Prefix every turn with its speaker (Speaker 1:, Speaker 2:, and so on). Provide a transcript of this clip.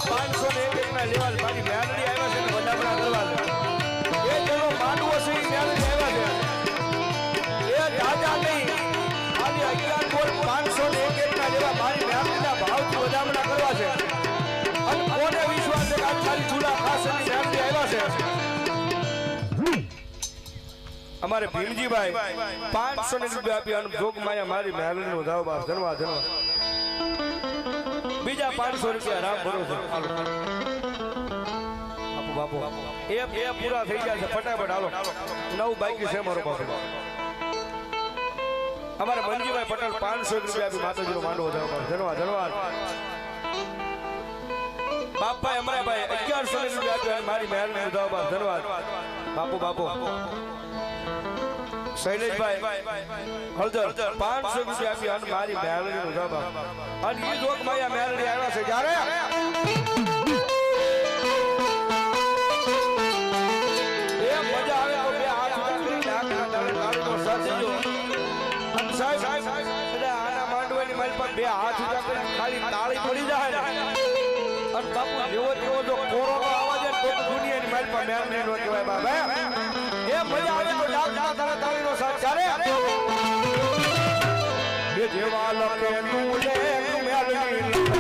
Speaker 1: 501 ના લેવાલ મારી મેલડી આવ્યા છે ને વધામણા કરવા એ જેનો માનવો છે એ મેલડી આવ્યા છે એ દાદા નહીં ખાલી 11 બોલ 501 ના લેવા મારી મેલડીના ભાવથી વધામણા કરવા છે અને કોને વિશ્વાસ છે કે આ ખાલી ચૂલા ખાસ ની મેલડી આવ્યા છે અમારે ભીમજીભાઈ 500 રૂપિયા આપી અને જોગ માયા મારી મેલડીનો ધાવ બાપ ધનવા ધનવા બીજા 500 રૂપિયા રામ ભરોસે બાપુ એ પૂરા થઈ ગયા છે ફટાફટ હાલો 9 બાકી છે મારો બાપુ અમારે મંજીભાઈ પટેલ 500 રૂપિયા આપી માતાજીનો માંડવો ધાવ બાપ ધનવા ધનવા બાપભાઈ અમરાભાઈ 1100 રૂપિયા આપી મારી મેલડીનો ધાવ બાપ ધનવાદ બાપુ શૈલેષભાઈ હળદર 500 રૂપિયા આપી અને મારી મેલડીનો ધાવ અને એ જોગ માયા મેલડી આવ્યા છે જ્યારે એ મજા આવે તો બે હાથ ઉઠાવી નાકના તળે તાળીનો સાથ દેજો અને સાહેબ એટલે આના માંડવાની મારી પર બે હાથ ઉઠાવી ખાલી તાળી પડી જાય ને અને બાપુ જેવો તેવો જો કોરોનો આવાજ તો દુનિયાની મારી પર મેલડી નો કહેવાય બાબા એ મજા આવે તો નાકના તળે તાળીનો સાથ ચાલે એ જેવા લખે નું લે મેલડી